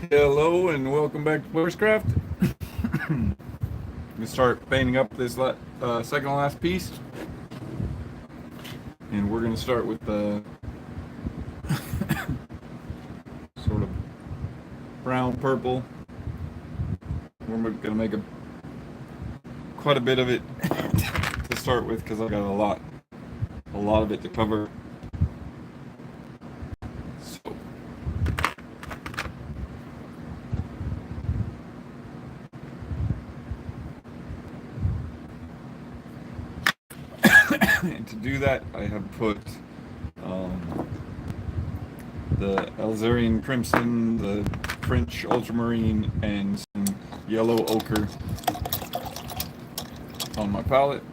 Hello and welcome back to Bushcraft. We start painting up this second to last piece, and we're going to start with the sort of brown purple. We're going to make quite a bit of it to start with because I got a lot of it to cover. So and to do that, I have put the Algerian Crimson, the French Ultramarine, and some yellow ochre on my palette.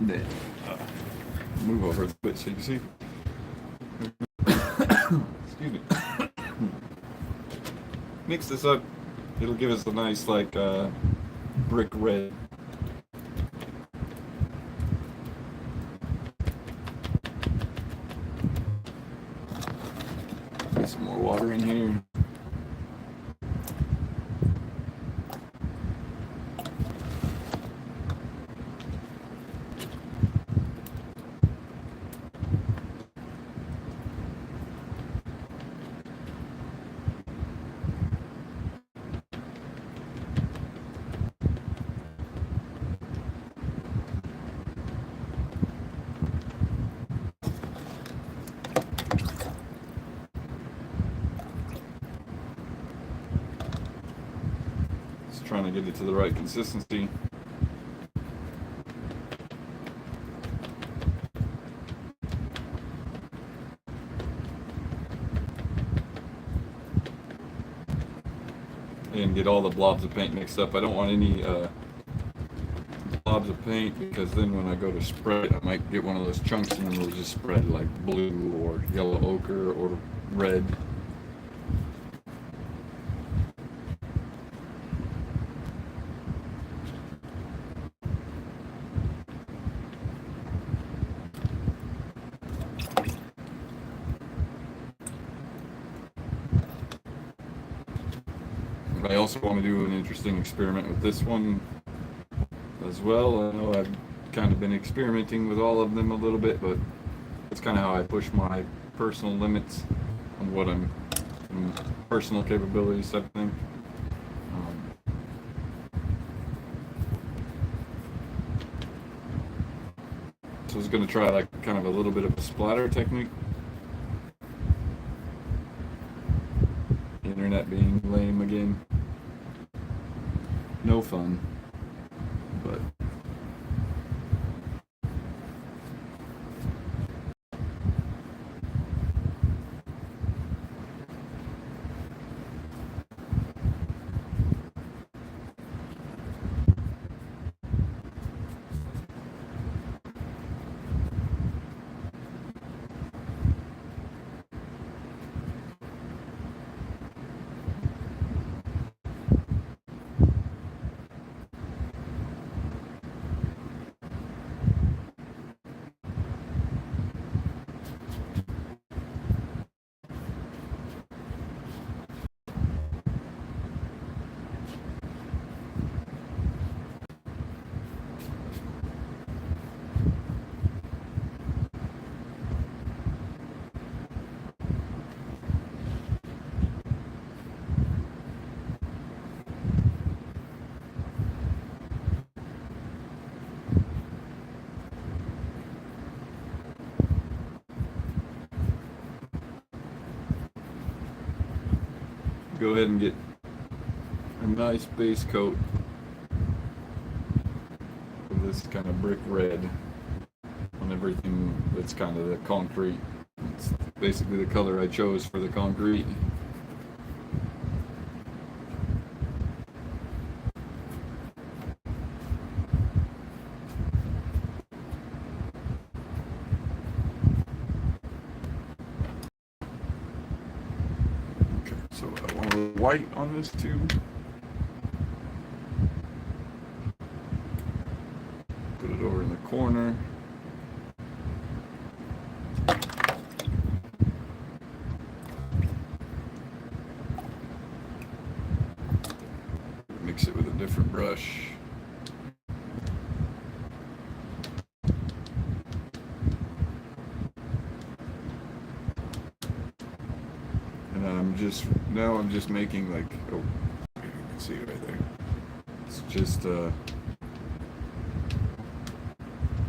Then move over a bit so you can see. Excuse me. Mix this up. It'll give us a nice brick red. Get some more water in here. Trying to get it to the right consistency. And get all the blobs of paint mixed up. I don't want any blobs of paint because then when I go to spread it, I might get one of those chunks and then it'll just spread like blue or yellow ochre or red. I also want to do an interesting experiment with this one as well. I know I've kind of been experimenting with all of them a little bit, but that's kind of how I push my personal limits on what I'm personal capabilities type of thing. So I was going to try like kind of a little bit of a splatter technique. Internet being lame again. No fun, but go ahead and get a nice base coat of this kind of brick red on everything that's kind of the concrete. It's basically the color I chose for the concrete. So I want a little white on this too. Put it over in the corner. Mix it with a different brush. And I'm just making like, oh, you can see it right there. It's just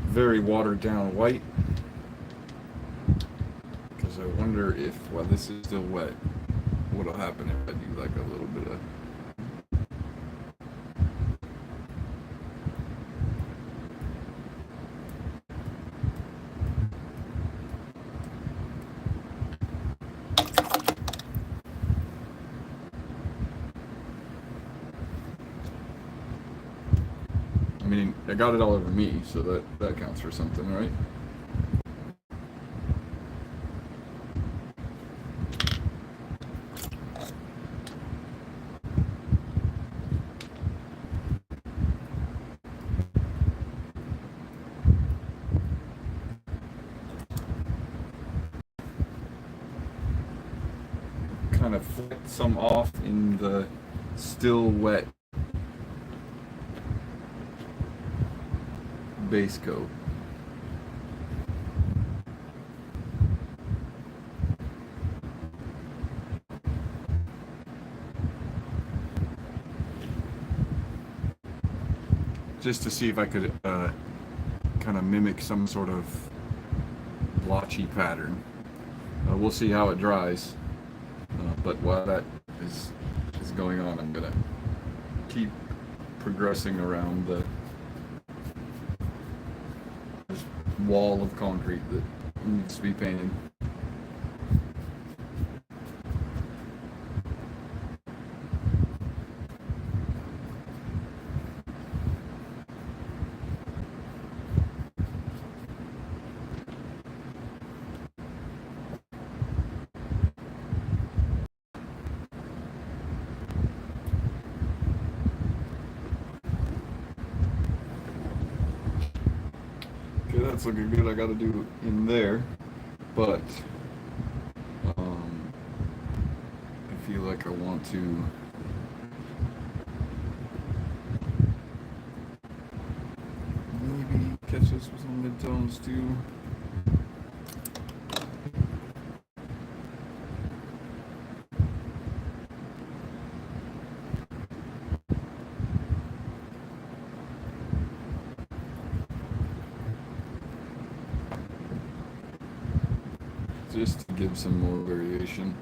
very watered down white. Because I wonder if, while this is still wet, what'll happen if I do like a little bit of I mean, I got it all over me, so that counts for something, right? Kind of flick some off in the still wet base coat. Just to see if I could kind of mimic some sort of blotchy pattern. We'll see how it dries. But while that is going on, I'm gonna keep progressing around the wall of concrete that needs to be painted. Okay, that's looking good. I gotta do in there, but I feel like I want to maybe catch this with some midtones too. Just to give some more variation.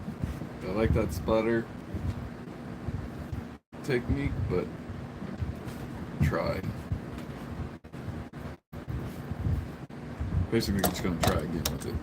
I like that splatter technique, but try. Basically, just gonna try again with it.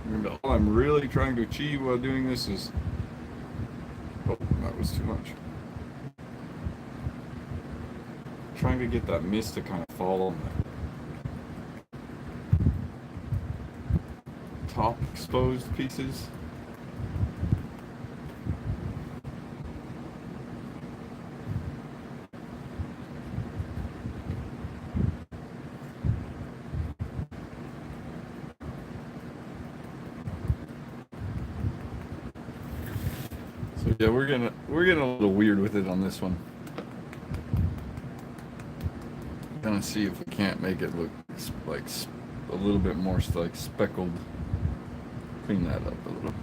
And all I'm really trying to achieve while doing this is, oh, that was too much. Trying to get that mist to kind of fall on the top exposed pieces. Yeah, we're getting a little weird with it on this one. Gonna see if we can't make it look like a little bit more like speckled. Clean that up a little.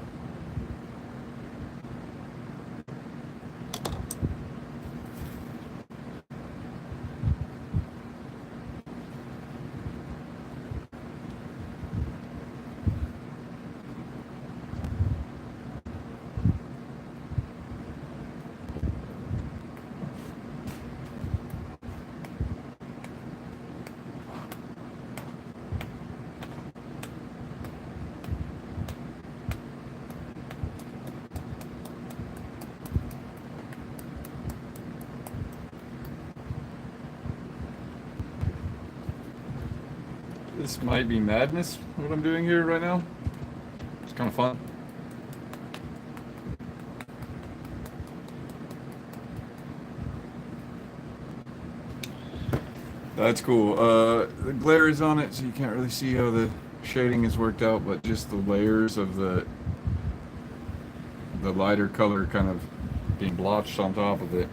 This might be madness, what I'm doing here right now. It's kind of fun. That's cool. The glare is on it, so you can't really see how the shading is worked out, but just the layers of the lighter color kind of being blotched on top of it.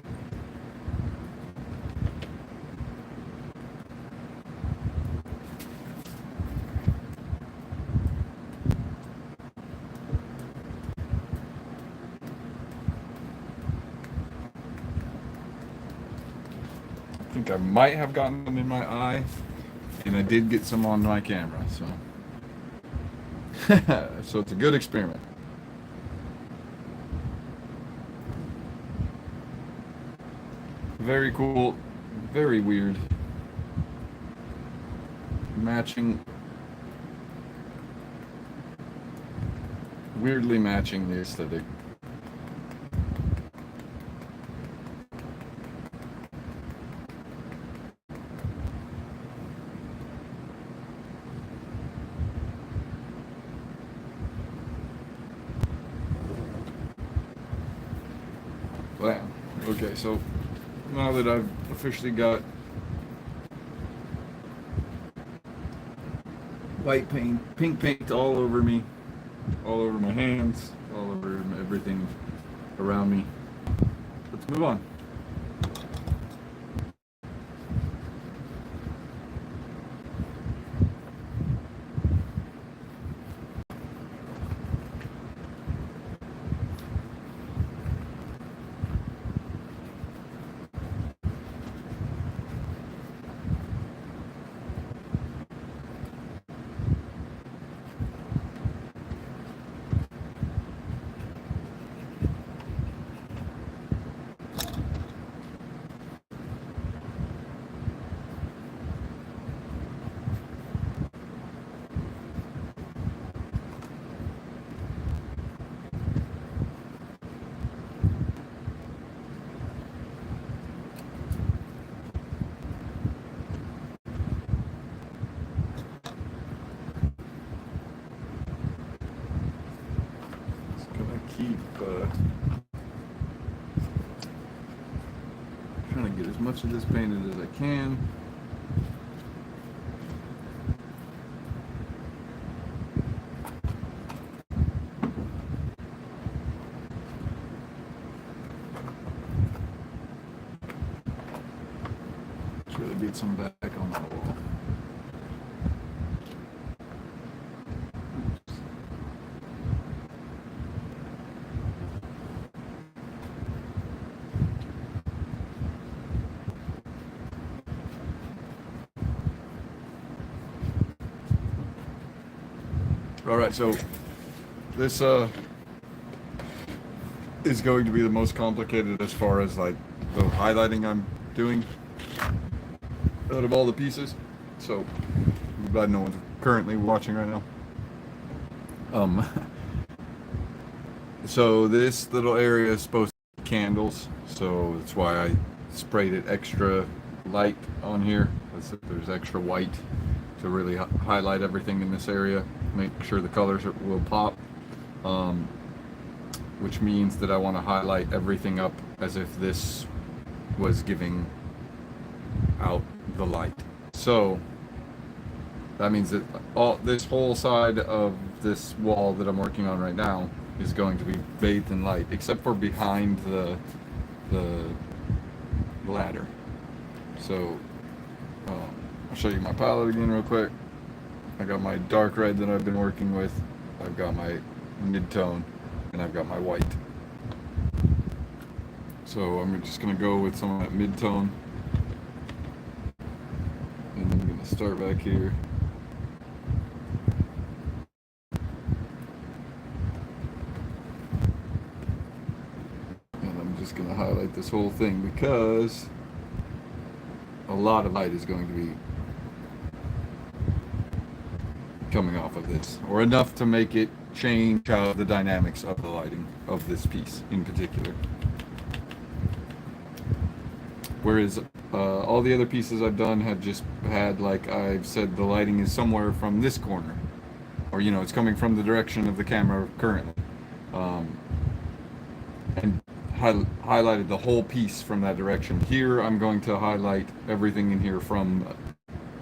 I think I might have gotten them in my eye, and I did get some on my camera, so so it's a good experiment. Very cool, very weird. Weirdly matching the aesthetic. Wow. Okay, so now that I've officially got white paint, pink paint all over me, all over my hands, all over everything around me, let's move on. Keep trying to get as much of this painted as I can. Let's really get some back on the wall. All right, so this is going to be the most complicated as far as like the highlighting I'm doing out of all the pieces. So I'm glad no one's currently watching right now. So this little area is supposed to be candles, so that's why I sprayed it extra light on here. There's extra white to really highlight everything in this area, make sure the colors will pop, which means that I want to highlight everything up as if this was giving out the light. So that means that this whole side of this wall that I'm working on right now is going to be bathed in light, except for behind the ladder. So I'll show you my palette again real quick. I got my dark red that I've been working with. I've got my mid-tone, and I've got my white. So I'm just going to go with some of that mid-tone. And I'm going to start back here. And I'm just going to highlight this whole thing because a lot of light is going to be coming off of this, or enough to make it change how the dynamics of the lighting of this piece in particular. Whereas all the other pieces I've done have just had, like I've said, the lighting is somewhere from this corner, or it's coming from the direction of the camera currently, and highlighted the whole piece from that direction. Here I'm going to highlight everything in here from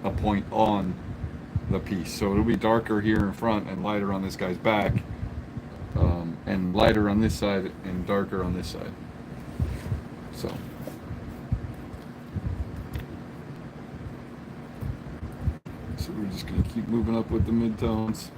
a point on the piece, so it'll be darker here in front and lighter on this guy's back, and lighter on this side and darker on this side. So we're just going to keep moving up with the midtones.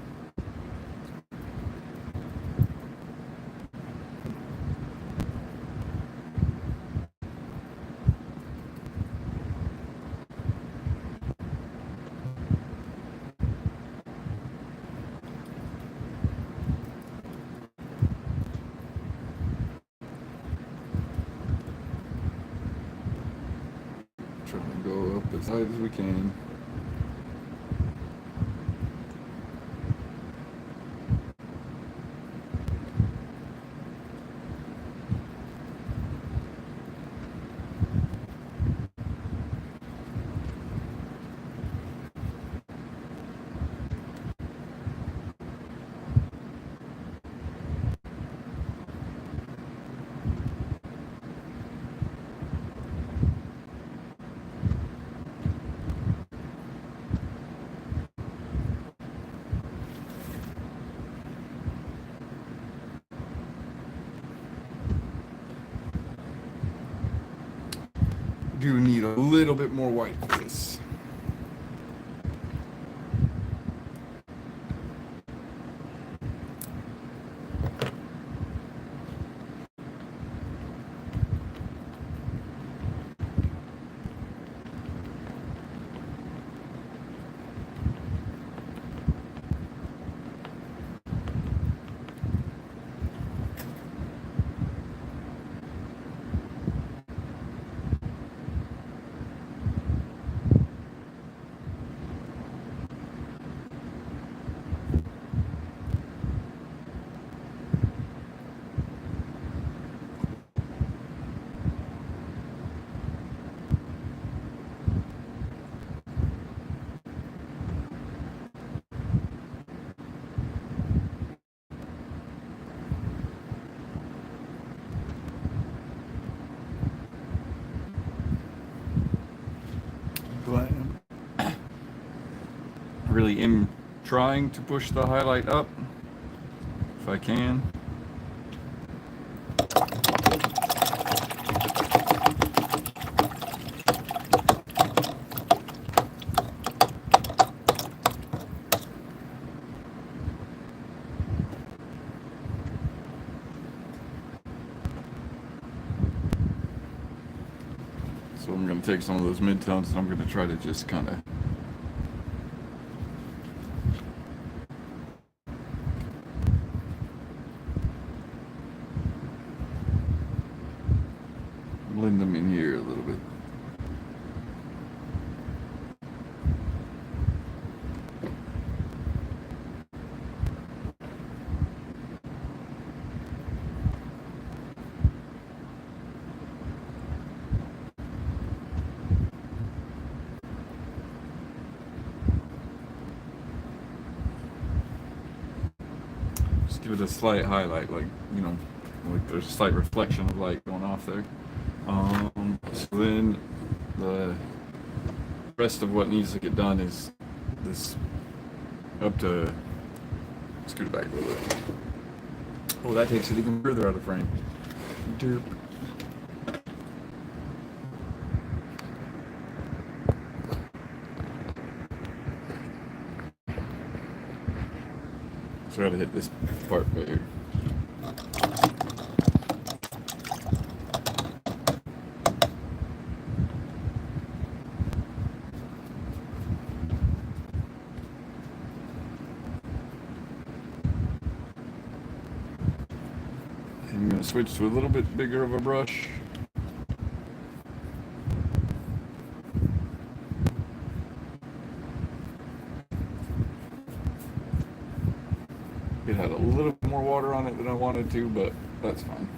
Trying to go up as high as we can. Do need a little bit more white for this. Really am trying to push the highlight up if I can. So I'm going to take some of those midtones and I'm going to try to just kind of blend them in here a little bit. Just give it a slight highlight, like like there's a slight reflection of light going off there. So then the rest of what needs to get done is this up to, scoot it back a little bit. Oh, that takes it even further out of frame. Derp. So I gotta hit this part right here. And I'm gonna switch to a little bit bigger of a brush. It had a little bit more water on it than I wanted to, but that's fine.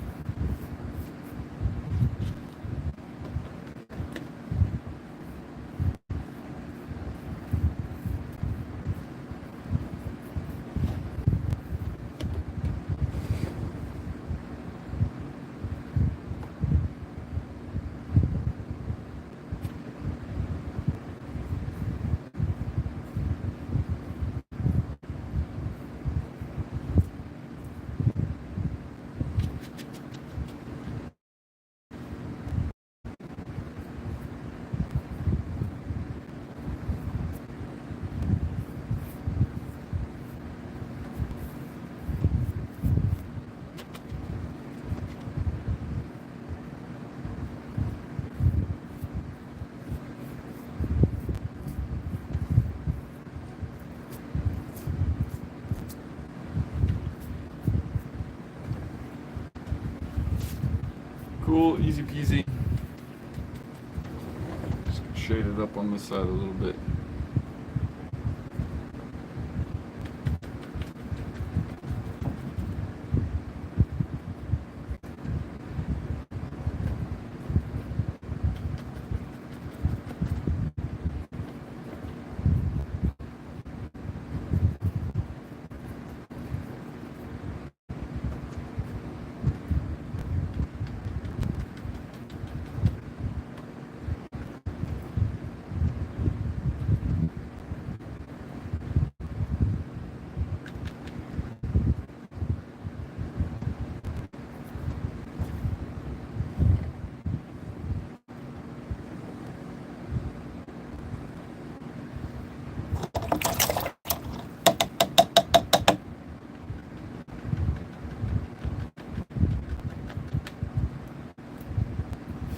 Cool, easy peasy. Just shade it up on this side a little bit.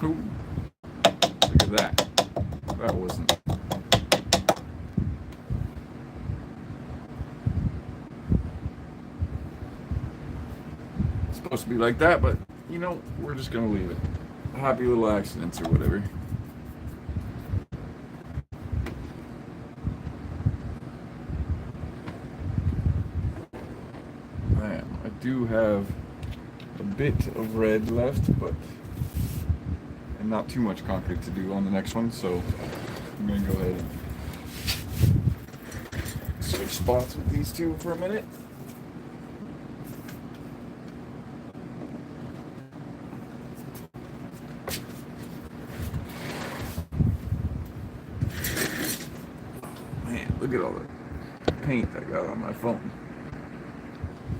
Ooh, look at that. That wasn't. It's supposed to be like that, but you know, we're just gonna leave it. Happy little accidents or whatever. Man, I do have a bit of red left, but and not too much concrete to do on the next one, so I'm gonna go ahead and switch spots with these two for a minute. Man, look at all the paint I got on my phone.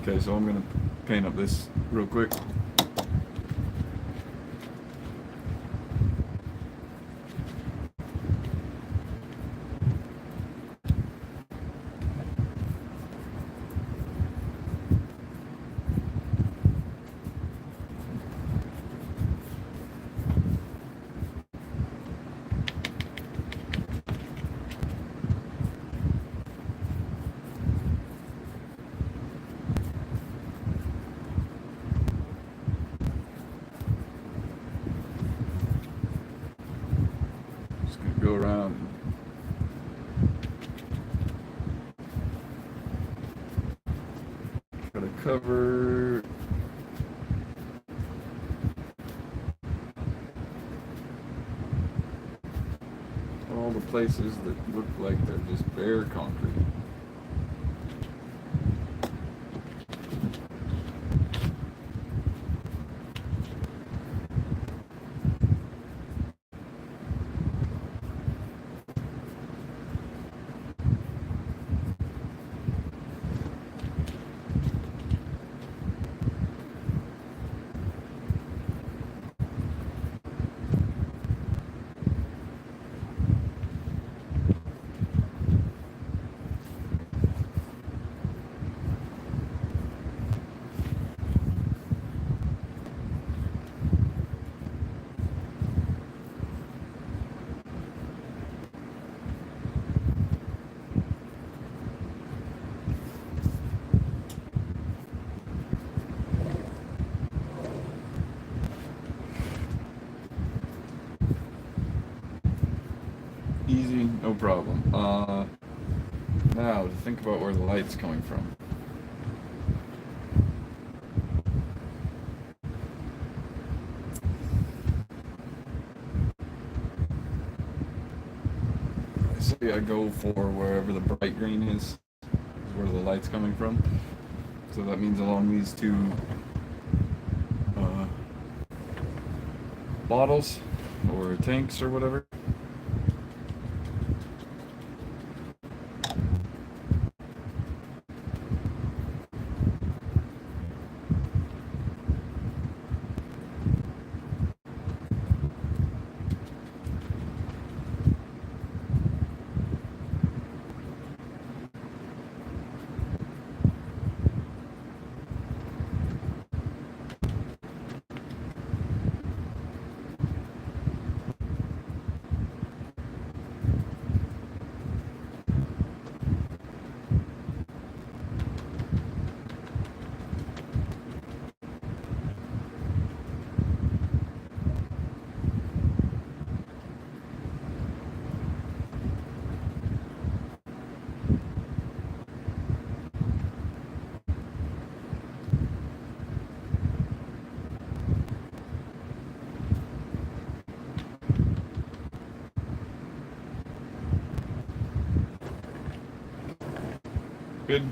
Okay, so I'm gonna paint up this real quick. Go around. Try to cover all the places that look like they're just bare concrete. easy, no problem. Now to think about where the light's coming from. I say I go for wherever the bright green is where the light's coming from. So that means along these two bottles or tanks or whatever. Good.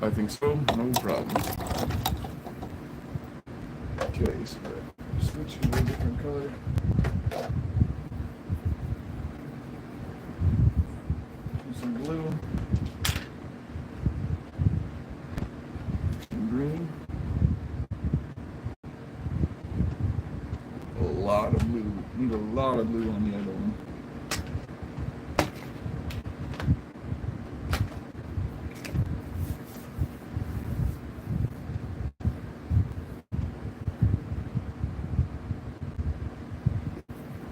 I think so, no problem. Okay, so switch to a different color. Do some blue. Some green. A lot of blue. Need a lot of blue on the other one.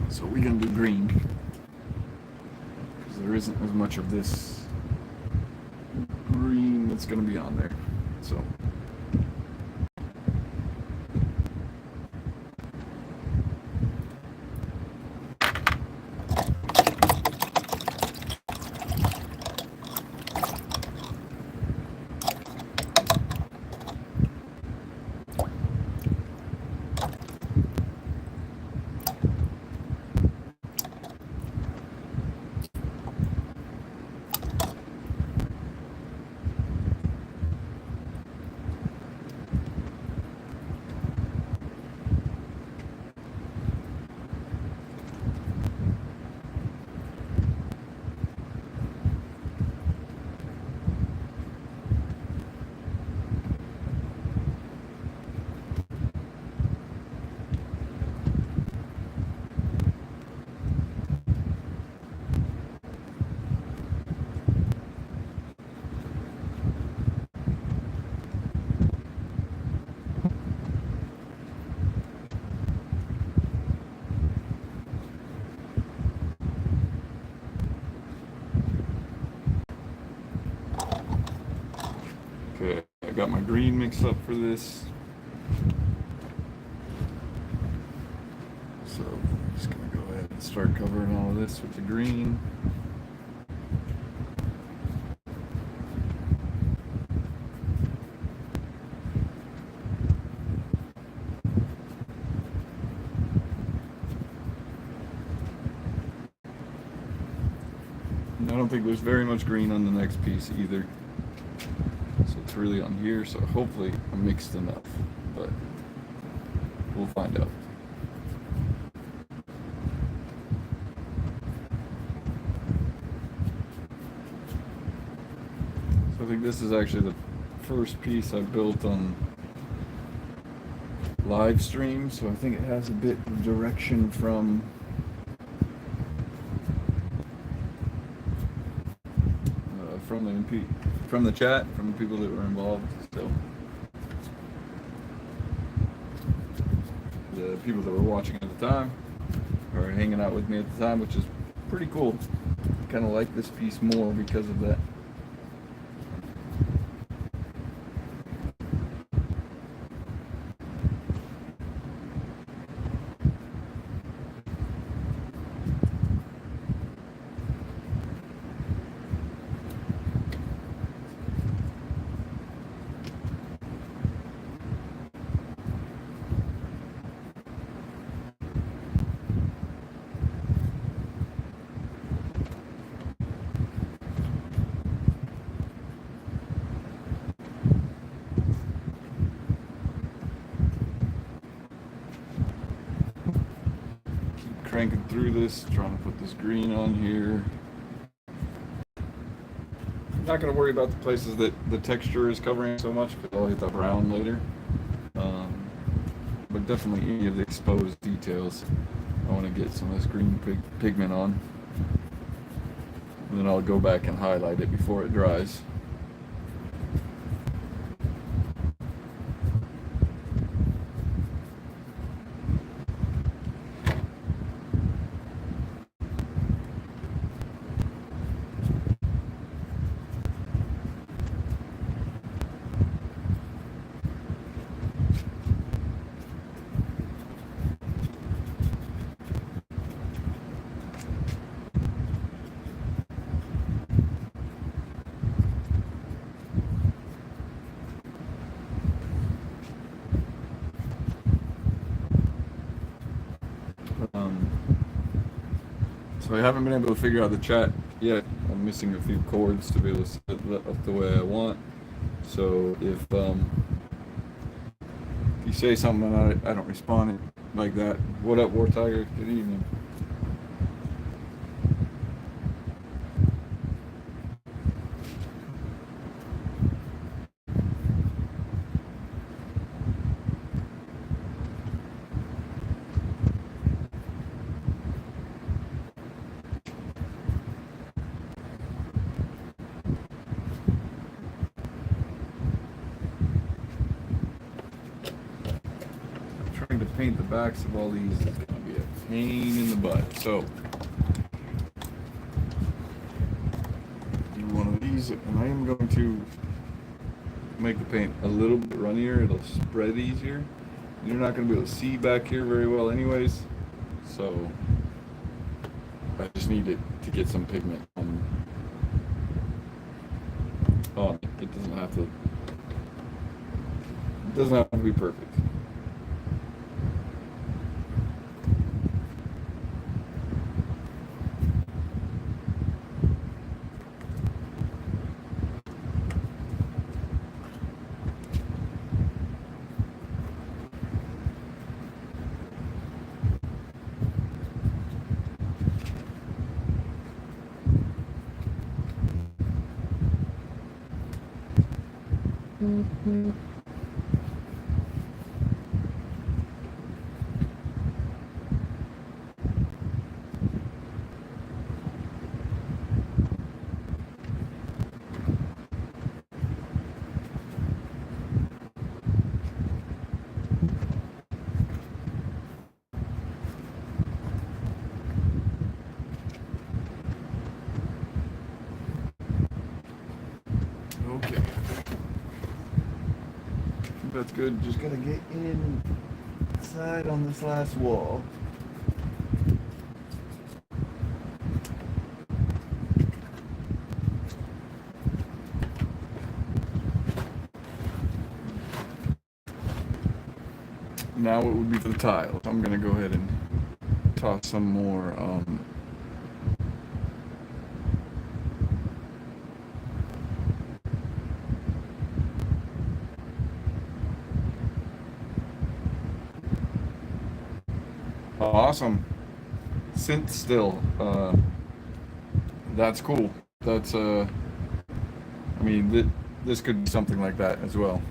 So we're going to do green, because there isn't as much of this green that's going to be on there. So okay, I got my green mixed up for this. So I'm just going to go ahead and start covering all of this with the green. And I don't think there's very much green on the next piece either. So it's really on here, so hopefully I'm mixed enough, but we'll find out. So I think this is actually the first piece I built on live stream, so I think it has a bit of direction from from the chat, from the people that were involved. So the people that were watching at the time or hanging out with me at the time, which is pretty cool. I kind of like this piece more because of that. cranking through this, trying to put this green on here. Not going to worry about the places that the texture is covering so much because I'll hit the brown later. But definitely any of the exposed details, I want to get some of this green pigment on. And then I'll go back and highlight it before it dries. So I haven't been able to figure out the chat yet. I'm missing a few chords to be able to set it up the way I want. So if you say something and I don't respond like that, what up, War Tiger? Good evening. Trying to paint the backs of all these is going to be a pain in the butt. So do one of these, and I am going to make the paint a little bit runnier. It'll spread easier. You're not going to be able to see back here very well anyways, so I just need it to get some pigment on it. It doesn't have to be perfect. Okay. That's good. Just gotta get inside on this last wall. Now it would be for the tiles. I'm gonna go ahead and toss some more awesome synth still. That's cool. That's I mean this could be something like that as well.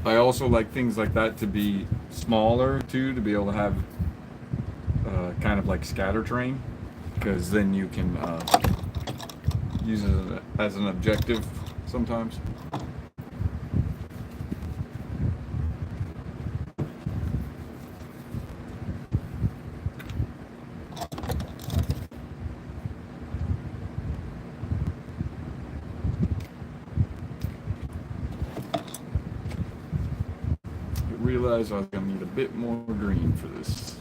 I also like things like that to be smaller too, to be able to have kind of like scatter terrain, because then you can use it as an objective sometimes. Realized I was going to need a bit more green for this.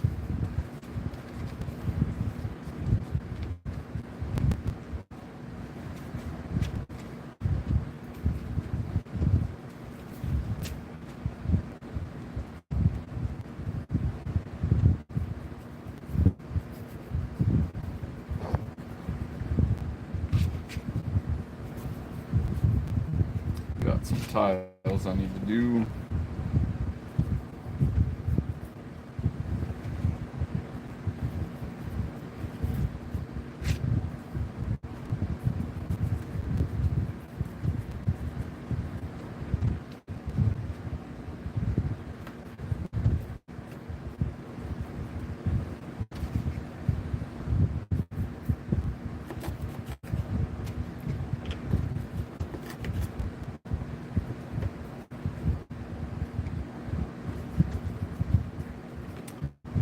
Got some tiles I need to do.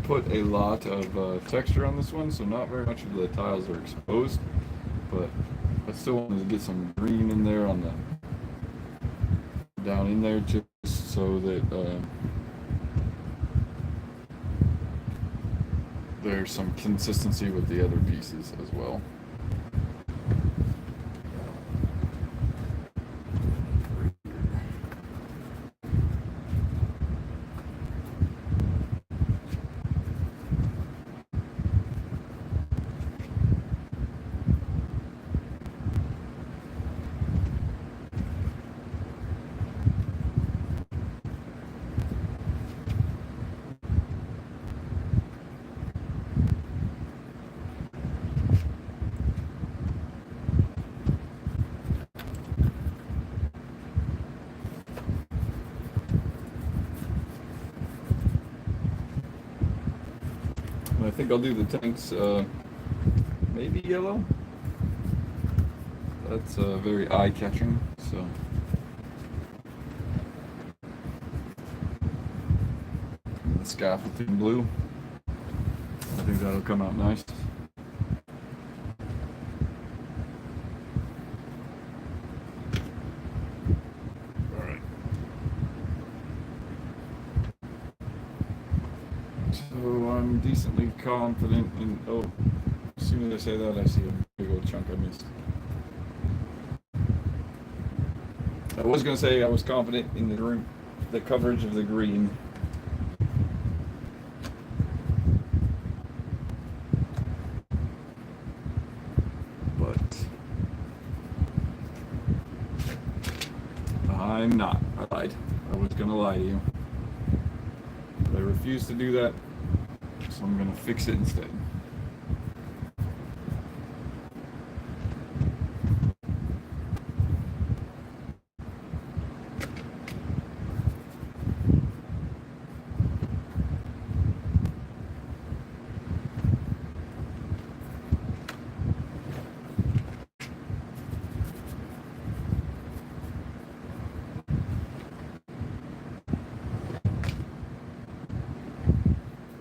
put a lot of texture on this one, so not very much of the tiles are exposed, but I still wanted to get some green in there on the down in there, just so that there's some consistency with the other pieces as well. I think I'll do the tanks maybe yellow. That's very eye-catching, so. The scaffolding blue. I think that'll come out nice. Alright. So I'm decently confident in, oh, as soon as I say that I see a big old chunk I missed. I was going to say I was confident in the coverage of the green. But I'm not. I lied. I was going to lie to you. But I refuse to do that, so I'm going to fix it instead.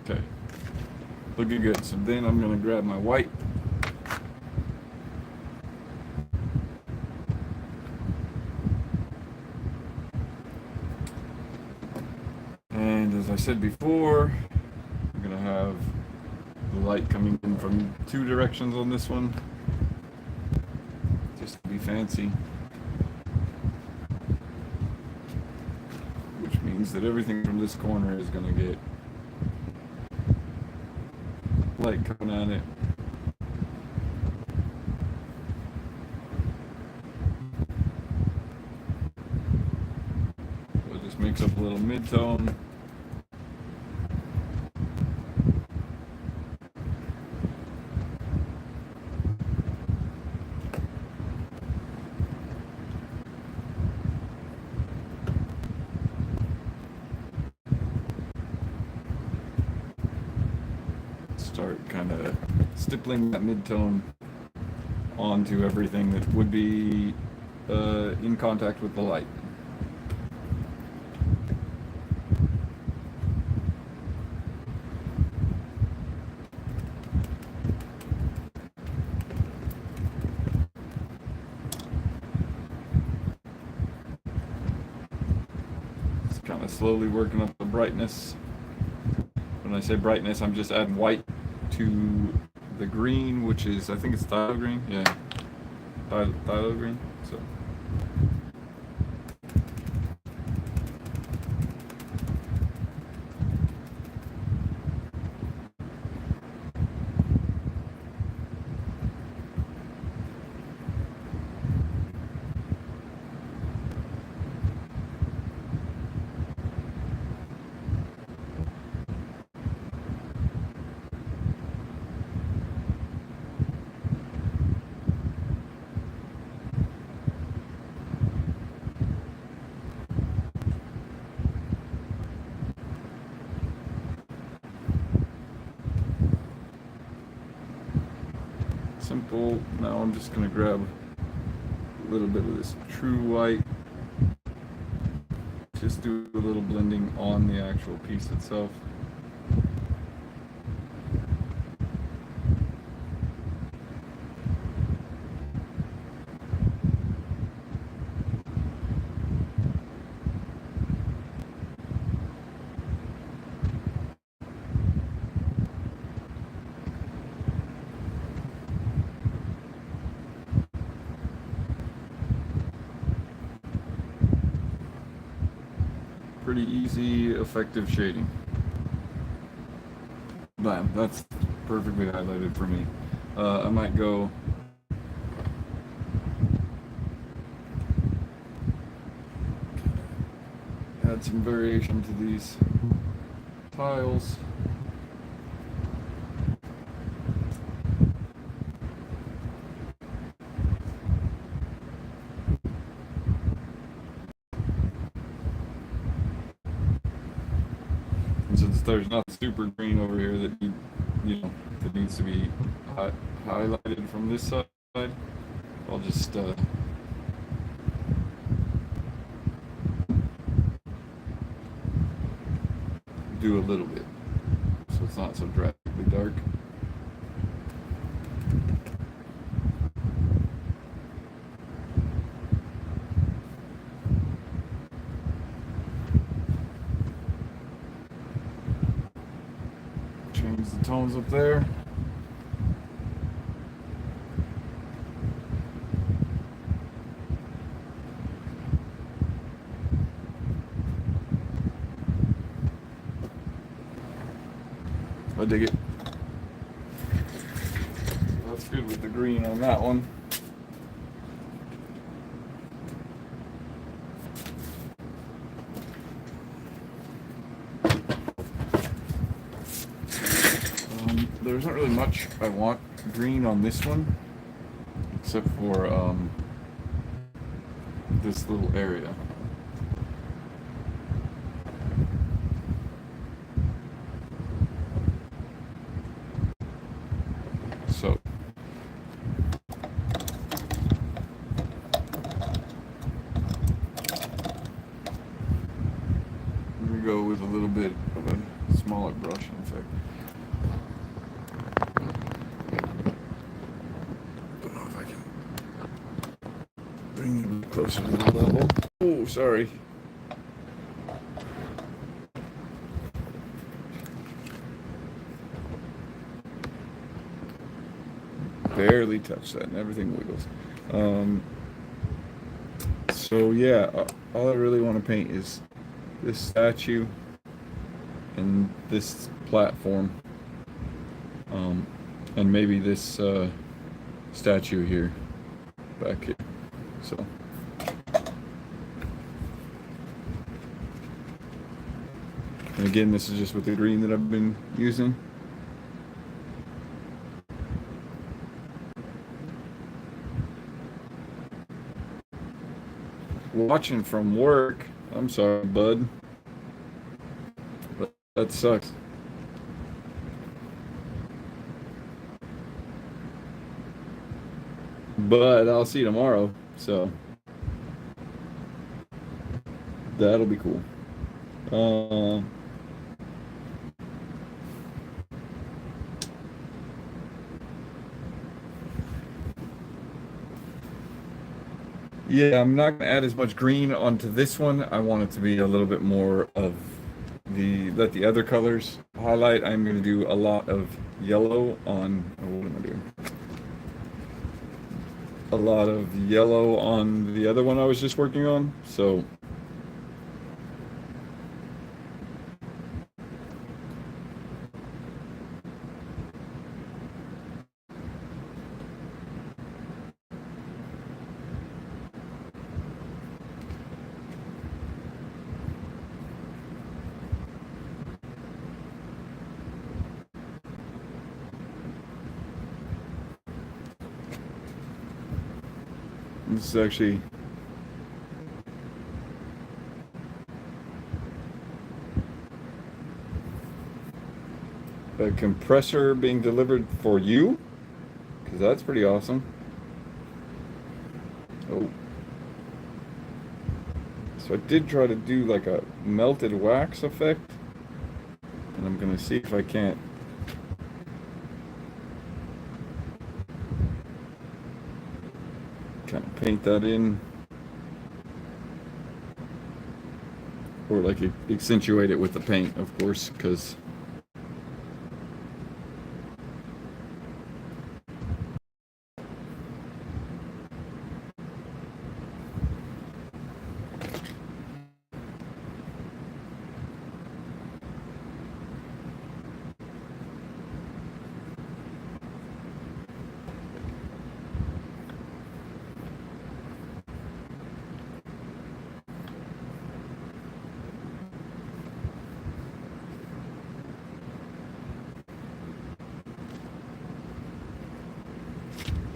Okay, looking good. So then I'm going to grab my white. And as I said before, I'm going to have the light coming in from two directions on this one, just to be fancy. Which means that everything from this corner is going to get light coming on it. So it just makes up a little mid-tone. Start kind of stippling that mid-tone onto everything that would be in contact with the light. Just kind of slowly working up the brightness. When I say brightness, I'm just adding white to the green, which is, I think it's phthalo green. Yeah, phthalo green. So simple. Now I'm just going to grab a little bit of this true white, just do a little blending on the actual piece itself. see effective shading. Bam, that's perfectly highlighted for me. I might go add some variation to these tiles. And since there's not super green over here that that needs to be highlighted from this side, I'll just do a little bit so it's not so drastically dark. Change the tones up there. I dig it. That's good with the green on that one. There's not really much I want green on this one, except for this little area. So I'm gonna go with a little bit of a smaller brush, in fact. Don't know if I can bring it a bit closer to the level. Oh, sorry. Barely touch that, and everything wiggles. So yeah, all I really want to paint is this statue and this platform, and maybe this statue here, back here. So and again, this is just with the green that I've been using. Watching from work. I'm sorry, bud. But that sucks. But I'll see you tomorrow, so that'll be cool. Yeah, I'm not going to add as much green onto this one. I want it to be a little bit more of let the other colors highlight. I'm going to do a lot of yellow on, what am I doing? A lot of yellow on the other one I was just working on, so this is actually a compressor being delivered for you, because that's pretty awesome. Oh, so I did try to do like a melted wax effect, and I'm gonna see if I can't kind of paint that in, or like accentuate it with the paint, of course, because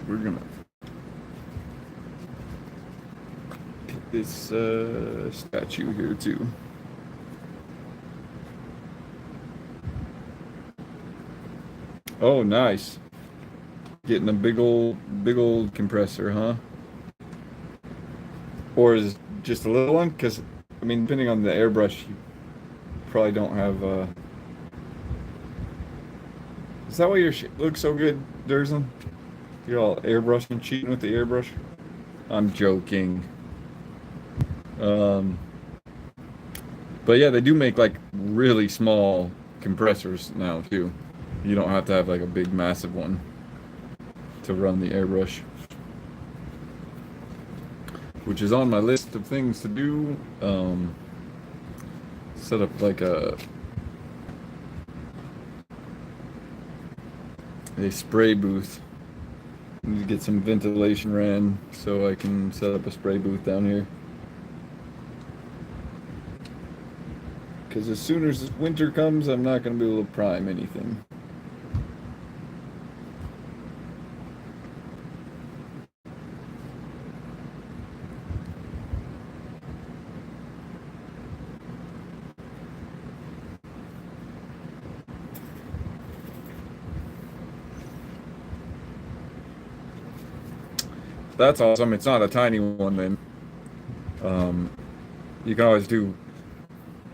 we're gonna pick this statue here too. Oh, nice. Getting a big old compressor, huh? Or is it just a little one? Because, I mean, depending on the airbrush, you probably don't have. Is that why your shit looks so good, Durslin? You're all airbrushing, cheating with the airbrush? I'm joking. Um, but yeah, they do make like really small compressors now too. You don't have to have like a big, massive one to run the airbrush, which is on my list of things to do. Set up like a spray booth. Need to get some ventilation ran so I can set up a spray booth down here. Because as soon as winter comes, I'm not going to be able to prime anything. That's awesome. It's not a tiny one then. Um, you can always do,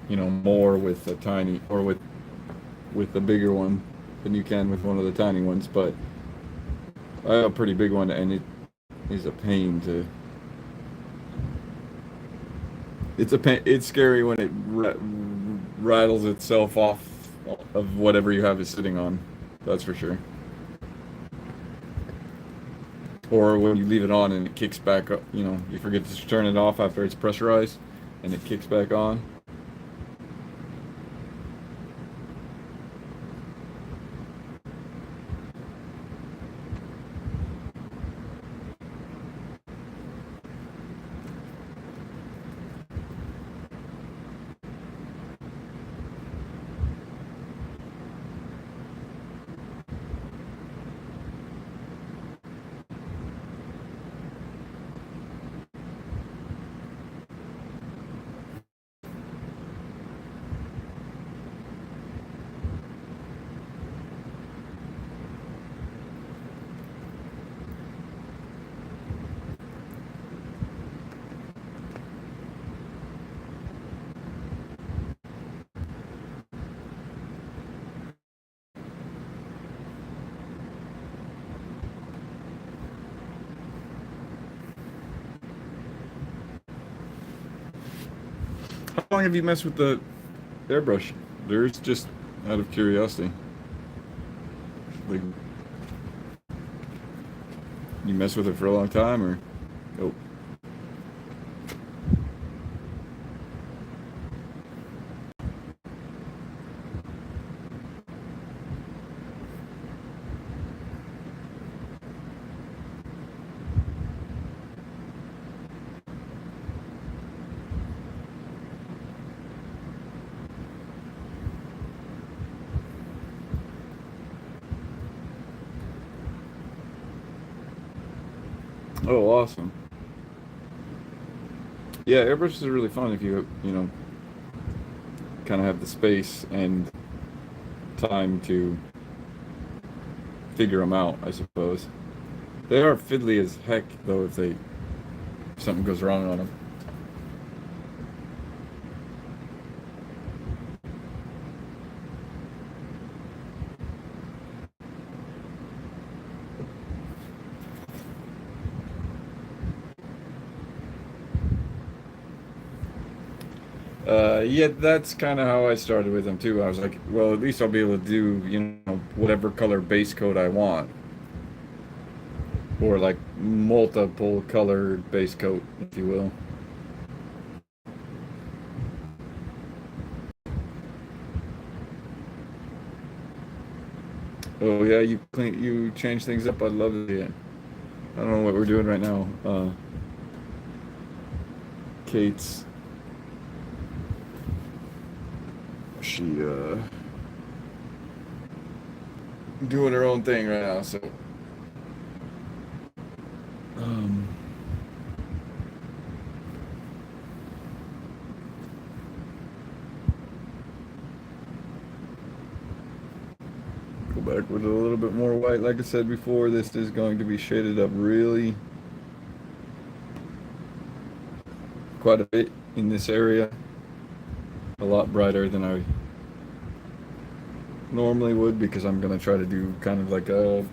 more with a tiny or with the bigger one than you can with one of the tiny ones. But I have a pretty big one, and it is a pain to. It's a pain. It's scary when it rattles itself off of whatever you have it sitting on. That's for sure. Or when you leave it on and it kicks back up, you forget to turn it off after it's pressurized and it kicks back on. How long have you messed with the airbrush? There's just out of curiosity. Like, you mess with it for a long time, or? Nope. Oh, awesome. Yeah, airbrushes are really fun if you kind of have the space and time to figure them out, I suppose. They are fiddly as heck, though, if something goes wrong on them. Yeah, that's kind of how I started with them too. I was like, well, at least I'll be able to do, whatever color base coat I want, or like multiple colored base coat, if you will. Oh yeah, you change things up. I'd love to see it. I don't know what we're doing right now. Kate's she doing her own thing right now, so go back with a little bit more white. Like I said before, this is going to be shaded up really quite a bit in this area. A lot brighter than I normally would, because I'm going to try to do kind of like a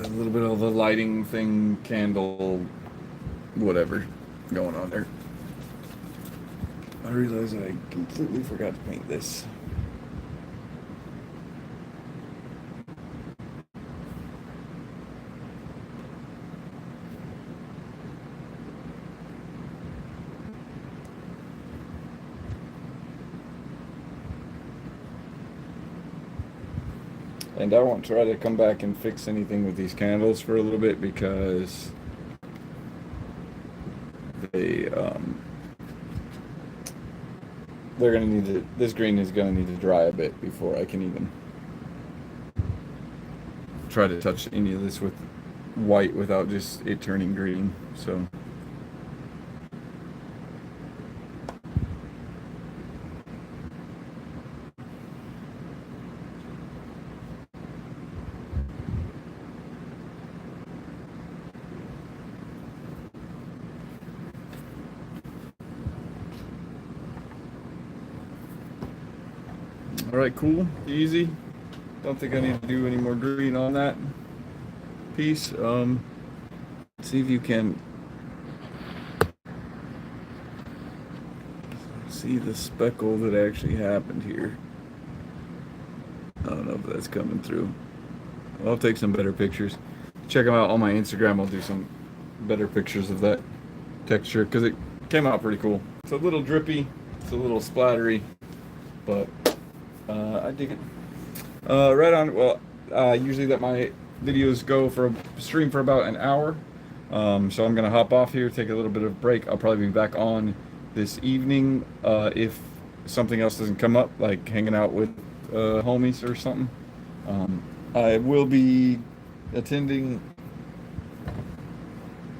little bit of a lighting thing, candle, whatever going on there. I realized I completely forgot to paint this. And I won't try to come back and fix anything with these candles for a little bit, because they're gonna need to, this green is gonna need to dry a bit before I can even try to touch any of this with white without just it turning green. So all right, cool, easy. Don't think I need to do any more green on that piece. See if you can see the speckle that actually happened here. I don't know if that's coming through. I'll take some better pictures. Check them out on my Instagram. I'll do some better pictures of that texture, because it came out pretty cool. It's a little drippy, it's a little splattery, but I dig it. Right on. Well, usually let my videos go for a stream for about an hour. So I'm gonna hop off here, take a little bit of break. I'll probably be back on this evening if something else doesn't come up, like hanging out with homies or something. I will be attending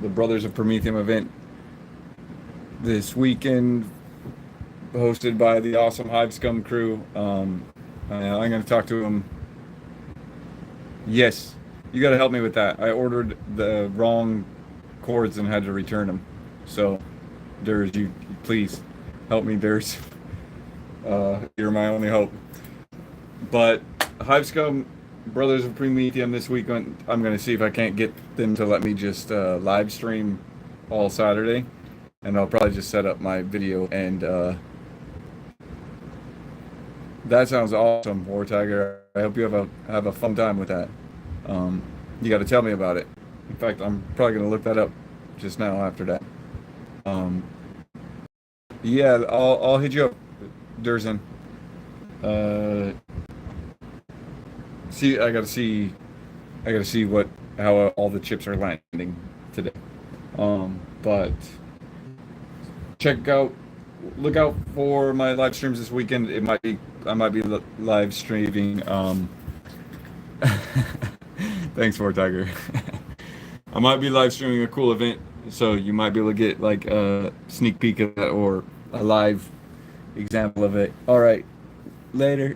the Brothers of Prometheum event this weekend, hosted by the awesome Hive Scum crew. I'm going to talk to them. Yes, you got to help me with that. I ordered the wrong cords and had to return them. So, Durs, you please help me, Durs. You're my only hope. But Hive Scum, Brothers of Prometheum this week, I'm going to see if I can't get them to let me just live stream all Saturday. And I'll probably just set up my video, and that sounds awesome, War Tiger. I hope you have a fun time with that. You got to tell me about it. In fact, I'm probably going to look that up just now after that. Yeah, I'll hit you up, Durzen. I gotta see how all the chips are landing today. But look out for my live streams this weekend. I might be live streaming. Thanks for Tiger. I might be live streaming a cool event, so you might be able to get like a sneak peek of that or a live example of it. All right, later.